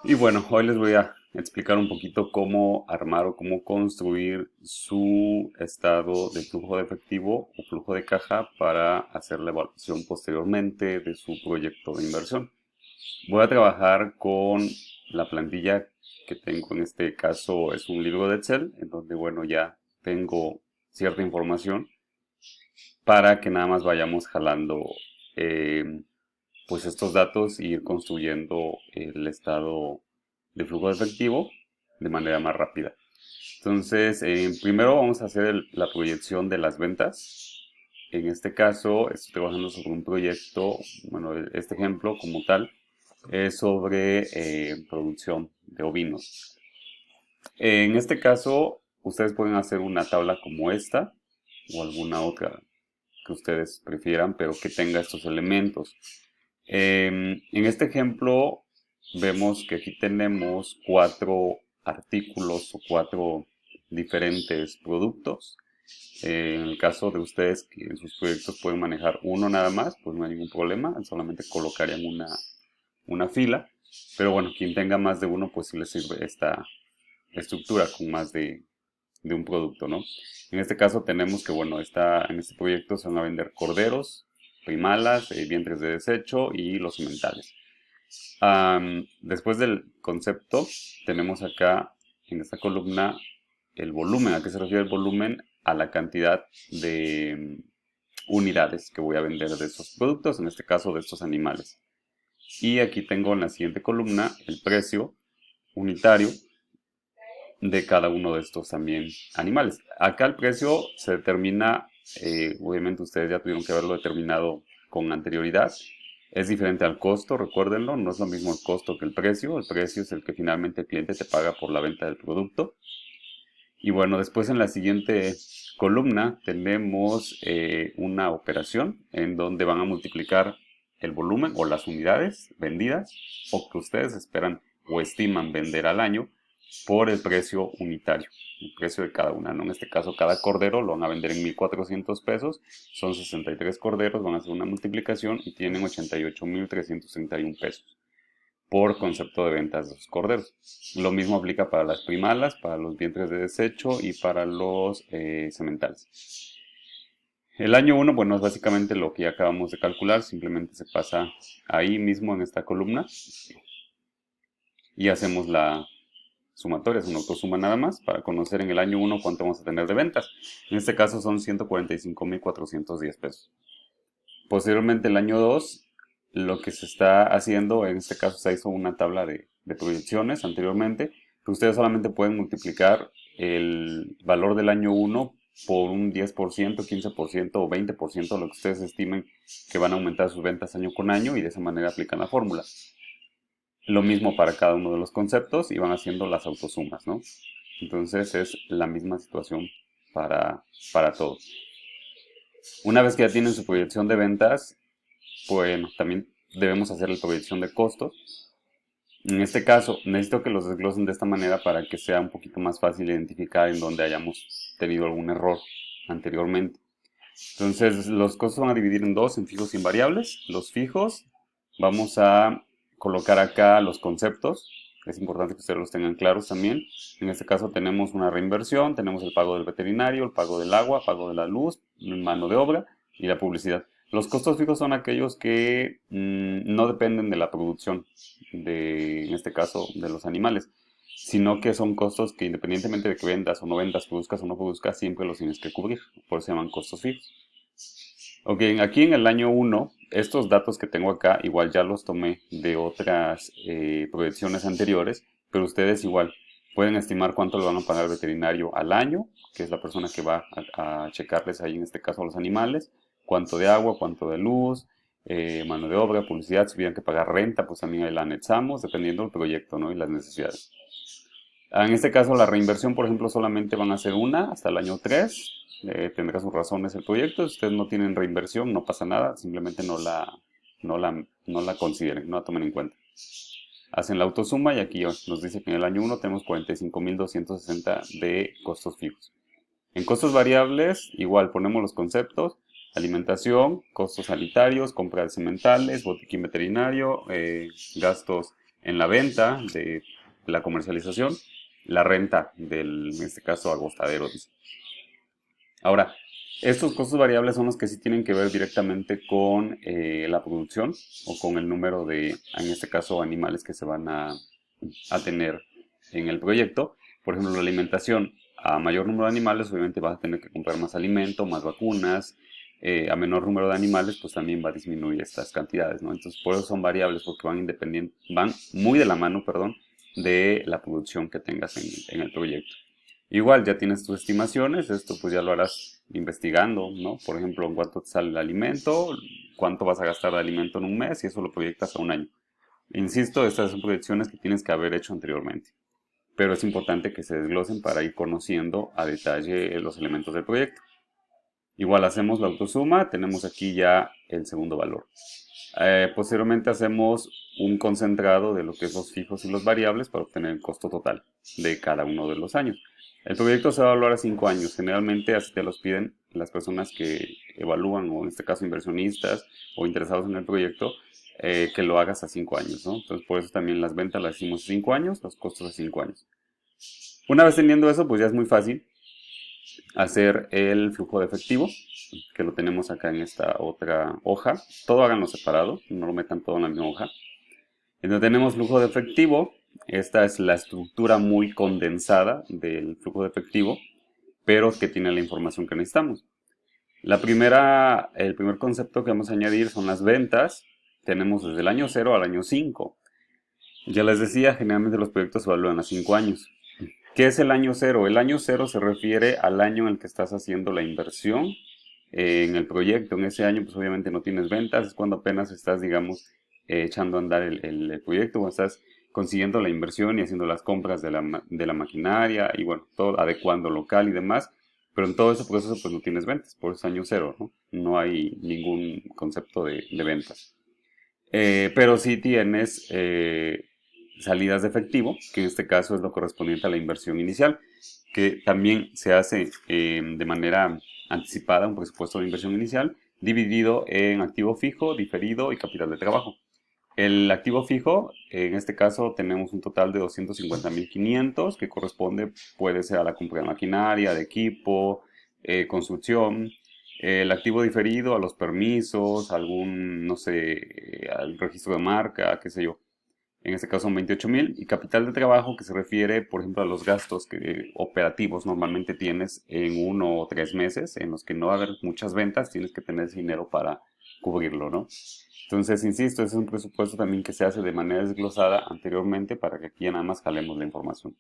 Y bueno, hoy les voy a explicar un poquito cómo armar o cómo construir su estado de flujo de efectivo o flujo de caja para hacer la evaluación posteriormente de su proyecto de inversión. Voy a trabajar con la plantilla que tengo, en este caso es un libro de Excel, en donde bueno, ya tengo cierta información para que nada más vayamos jalando eh, pues estos datos e ir construyendo el estado de flujo de efectivo de manera más rápida. Entonces, primero vamos a hacer la proyección de las ventas. En este caso, estoy trabajando sobre un proyecto, bueno, este ejemplo como tal es sobre producción de ovinos. En este caso, ustedes pueden hacer una tabla como esta o alguna otra que ustedes prefieran, pero que tenga estos elementos. En este ejemplo vemos que aquí tenemos 4 artículos o 4 diferentes productos. En el caso de ustedes que en sus proyectos pueden manejar uno nada más, pues no hay ningún problema, solamente colocarían una fila. Pero bueno, quien tenga más de uno, pues sí les sirve esta estructura con más de un producto, ¿no? En este caso tenemos que, bueno, en este proyecto se van a vender corderos, primalas, vientres de desecho y los sementales. Después del concepto, tenemos acá en esta columna el volumen. ¿A qué se refiere el volumen? A la cantidad de unidades que voy a vender de estos productos, en este caso de estos animales. Y aquí tengo en la siguiente columna el precio unitario de cada uno de estos también animales. Acá el precio se determina, obviamente ustedes ya tuvieron que haberlo determinado con anterioridad. Es diferente al costo, recuérdenlo, no es lo mismo el costo que el precio. El precio es el que finalmente el cliente te paga por la venta del producto. Y bueno, después en la siguiente columna tenemos una operación en donde van a multiplicar el volumen o las unidades vendidas o que ustedes esperan o estiman vender al año por el precio unitario, el precio de cada una, ¿no? En este caso, cada cordero lo van a vender en 1,400 pesos, son 63 corderos, van a hacer una multiplicación y tienen 88,331 pesos por concepto de ventas de los corderos. Lo mismo aplica para las primalas, para los vientres de desecho y para los sementales. El año 1, bueno, es básicamente lo que ya acabamos de calcular, simplemente se pasa ahí mismo en esta columna y hacemos la sumatoria, es una autosuma nada más, para conocer en el año 1 cuánto vamos a tener de ventas. En este caso son 145,410 pesos. Posteriormente, el año 2, lo que se está haciendo, en este caso se hizo una tabla de proyecciones anteriormente, que ustedes solamente pueden multiplicar el valor del año 1 por un 10%, 15% o 20%, lo que ustedes estimen que van a aumentar sus ventas año con año, y de esa manera aplican la fórmula. Lo mismo para cada uno de los conceptos y van haciendo las autosumas, ¿no? Entonces es la misma situación para todos. Una vez que ya tienen su proyección de ventas, bueno, también debemos hacer la proyección de costos. En este caso, necesito que los desglosen de esta manera para que sea un poquito más fácil identificar en donde hayamos tenido algún error anteriormente. Entonces, los costos van a dividir en dos, en fijos y en variables. Los fijos, vamos a colocar acá los conceptos. Es importante que ustedes los tengan claros también. En este caso tenemos una reinversión, tenemos el pago del veterinario, el pago del agua, pago de la luz, mano de obra y la publicidad. Los costos fijos son aquellos que no dependen de la producción, en este caso, de los animales, sino que son costos que independientemente de que vendas o no vendas, produzcas o no produzcas, siempre los tienes que cubrir. Por eso se llaman costos fijos. Ok, aquí en el año 1, estos datos que tengo acá, igual ya los tomé de otras proyecciones anteriores, pero ustedes igual pueden estimar cuánto le van a pagar al veterinario al año, que es la persona que va a checarles ahí, en este caso a los animales, cuánto de agua, cuánto de luz, mano de obra, publicidad, si tuvieran que pagar renta, pues también ahí la anexamos, dependiendo del proyecto, ¿no? Y las necesidades. En este caso, la reinversión, por ejemplo, solamente van a ser una hasta el año 3. Tendrá sus razones el proyecto. Si ustedes no tienen reinversión, no pasa nada. Simplemente no la consideren, no la tomen en cuenta. Hacen la autosuma y aquí nos dice que en el año 1 tenemos 45,260 de costos fijos. En costos variables, igual ponemos los conceptos: alimentación, costos sanitarios, compra de sementales, botiquín veterinario, gastos en la venta de la comercialización, la renta del, en este caso, agostadero, dice. Ahora, estos costos variables son los que sí tienen que ver directamente con la producción o con el número de, en este caso, animales que se van a tener en el proyecto. Por ejemplo, la alimentación. A mayor número de animales, obviamente vas a tener que comprar más alimento, más vacunas. A menor número de animales, pues también va a disminuir estas cantidades, ¿no? Entonces, por eso son variables, porque van independientes, van muy de la mano, perdón, de la producción que tengas en el proyecto. Igual ya tienes tus estimaciones, esto pues ya lo harás investigando, ¿no? Por ejemplo, en cuánto te sale el alimento, cuánto vas a gastar de alimento en un mes y eso lo proyectas a un año. Insisto, estas son proyecciones que tienes que haber hecho anteriormente, pero es importante que se desglosen para ir conociendo a detalle los elementos del proyecto. Igual hacemos la autosuma, tenemos aquí ya el segundo valor. Posteriormente hacemos un concentrado de lo que es los fijos y los variables para obtener el costo total de cada uno de los años. El proyecto se va a evaluar a 5 años. Generalmente así te los piden las personas que evalúan, o en este caso inversionistas o interesados en el proyecto, que lo hagas a 5 años, ¿no? Entonces por eso también las ventas las hicimos a 5 años, los costos a 5 años. Una vez teniendo eso, pues ya es muy fácil hacer el flujo de efectivo, que lo tenemos acá en esta otra hoja. Todo háganlo separado, no lo metan todo en la misma hoja. Entonces tenemos flujo de efectivo. Esta es la estructura muy condensada del flujo de efectivo, pero que tiene la información que necesitamos. El primer concepto que vamos a añadir son las ventas. Tenemos desde el año 0 al año 5. Ya les decía, generalmente los proyectos se evalúan a 5 años. ¿Qué es el año 0? El año 0 se refiere al año en el que estás haciendo la inversión en el proyecto. En ese año, pues obviamente no tienes ventas, es cuando apenas estás, digamos, echando a andar el proyecto, o estás consiguiendo la inversión y haciendo las compras de la maquinaria y bueno, todo adecuando local y demás. Pero en todo ese proceso, pues no tienes ventas, por eso es año 0, ¿no? No hay ningún concepto de ventas. Pero sí tienes salidas de efectivo, que en este caso es lo correspondiente a la inversión inicial, que también se hace de manera anticipada, un presupuesto de inversión inicial, dividido en activo fijo, diferido y capital de trabajo. El activo fijo, en este caso tenemos un total de 250.500, que corresponde, puede ser a la compra de maquinaria, de equipo, construcción. El activo diferido a los permisos, algún, no sé, al registro de marca, qué sé yo. En este caso son 28.000. Y capital de trabajo, que se refiere, por ejemplo, a los gastos operativos normalmente tienes en 1 o 3 meses, en los que no va a haber muchas ventas, tienes que tener ese dinero para cubrirlo, ¿no? Entonces, insisto, ese es un presupuesto también que se hace de manera desglosada anteriormente para que aquí nada más jalemos la información.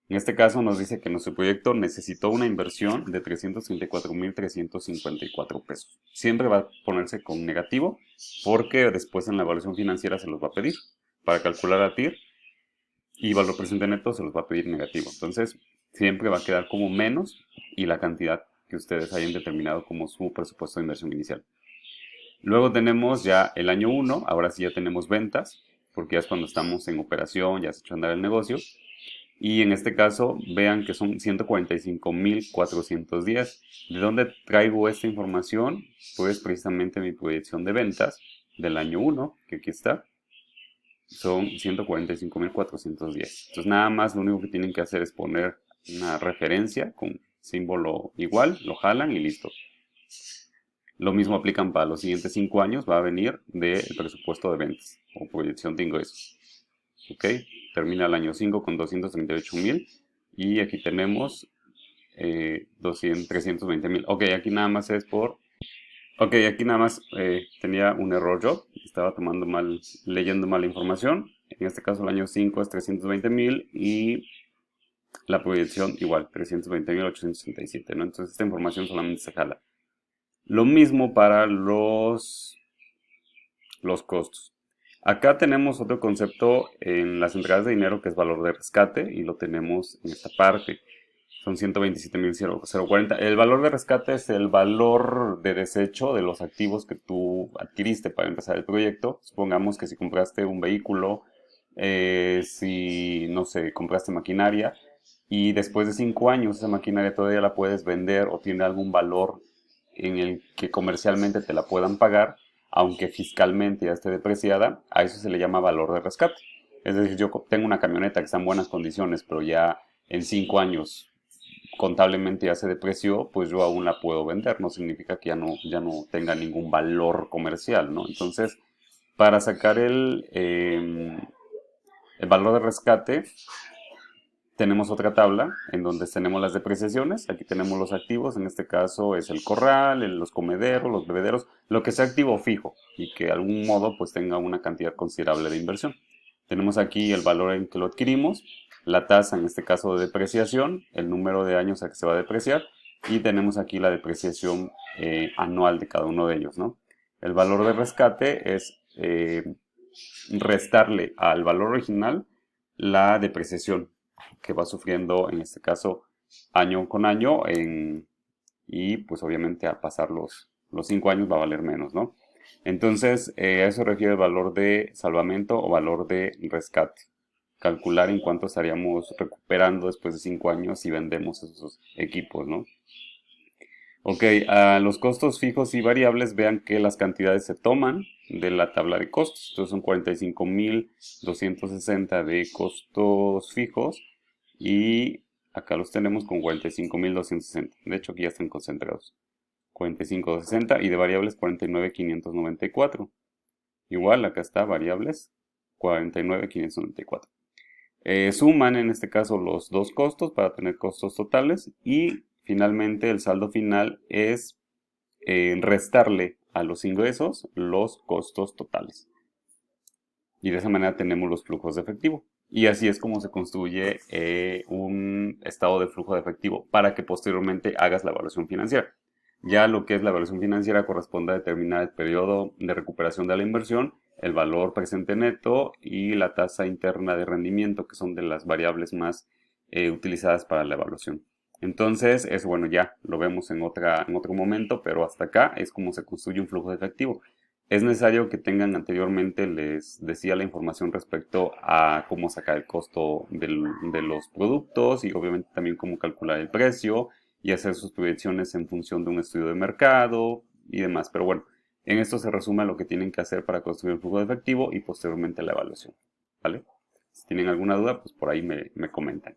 En este caso nos dice que nuestro proyecto necesitó una inversión de 334.354 pesos. Siempre va a ponerse con negativo porque después en la evaluación financiera se los va a pedir. Para calcular a TIR y valor presente neto se los va a pedir negativo. Entonces, siempre va a quedar como menos y la cantidad que ustedes hayan determinado como su presupuesto de inversión inicial. Luego tenemos ya el año 1, ahora sí ya tenemos ventas, porque ya es cuando estamos en operación, ya se ha hecho andar el negocio. Y en este caso, vean que son 145.410. ¿De dónde traigo esta información? Pues precisamente mi proyección de ventas del año 1, que aquí está. Son 145.410. Entonces nada más lo único que tienen que hacer es poner una referencia con símbolo igual, lo jalan y listo. Lo mismo aplican para los siguientes 5 años, va a venir del presupuesto de ventas o proyección de ingresos. ¿Ok? Termina el año 5 con 238.000 y aquí tenemos 320.000. Ok, aquí nada más es por... Ok, aquí nada más tenía un error yo, estaba leyendo mal la información. En este caso el año 5 es 320.000 y la proyección igual, 320.867, ¿no? Entonces esta información solamente se jala. Lo mismo para los costos. Acá tenemos otro concepto en las entradas de dinero que es valor de rescate y lo tenemos en esta parte. Son 127.040. El valor de rescate es el valor de desecho de los activos que tú adquiriste para empezar el proyecto. Supongamos que si compraste un vehículo, si, no sé, compraste maquinaria y después de 5 años esa maquinaria todavía la puedes vender o tiene algún valor en el que comercialmente te la puedan pagar, aunque fiscalmente ya esté depreciada, a eso se le llama valor de rescate. Es decir, yo tengo una camioneta que está en buenas condiciones, pero ya en 5 años contablemente ya se depreció, pues yo aún la puedo vender. No significa que ya no tenga ningún valor comercial, ¿no? Entonces, para sacar el valor de rescate, tenemos otra tabla en donde tenemos las depreciaciones. Aquí tenemos los activos, en este caso es el corral, los comederos, los bebederos, lo que sea activo fijo y que de algún modo pues tenga una cantidad considerable de inversión. Tenemos aquí el valor en que lo adquirimos, la tasa en este caso de depreciación, el número de años a que se va a depreciar y tenemos aquí la depreciación anual de cada uno de ellos, ¿no? El valor de rescate es restarle al valor original la depreciación que va sufriendo en este caso año con año y pues obviamente al pasar los 5 años va a valer menos, ¿no? Entonces a eso refiere el valor de salvamento o valor de rescate. Calcular en cuánto estaríamos recuperando después de 5 años si vendemos esos equipos, ¿no? Ok, a los costos fijos y variables, vean que las cantidades se toman de la tabla de costos. Entonces son 45.260 de costos fijos y acá los tenemos con 45.260. De hecho, aquí ya están concentrados. 45.260 y de variables 49.594. Igual, acá está variables 49.594. Suman en este caso los dos costos para tener costos totales y finalmente el saldo final es restarle a los ingresos los costos totales. Y de esa manera tenemos los flujos de efectivo. Y así es como se construye un estado de flujo de efectivo para que posteriormente hagas la evaluación financiera. Ya lo que es la evaluación financiera corresponde a determinar el periodo de recuperación de la inversión, el valor presente neto y la tasa interna de rendimiento, que son de las variables más utilizadas para la evaluación. Entonces, es bueno, ya lo vemos en otro momento, pero hasta acá es como se construye un flujo de efectivo. Es necesario que tengan anteriormente, les decía, la información respecto a cómo sacar el costo de los productos y obviamente también cómo calcular el precio y hacer sus proyecciones en función de un estudio de mercado y demás. Pero bueno, en esto se resume lo que tienen que hacer para construir el flujo de efectivo y posteriormente la evaluación. ¿Vale? Si tienen alguna duda, pues por ahí me comentan.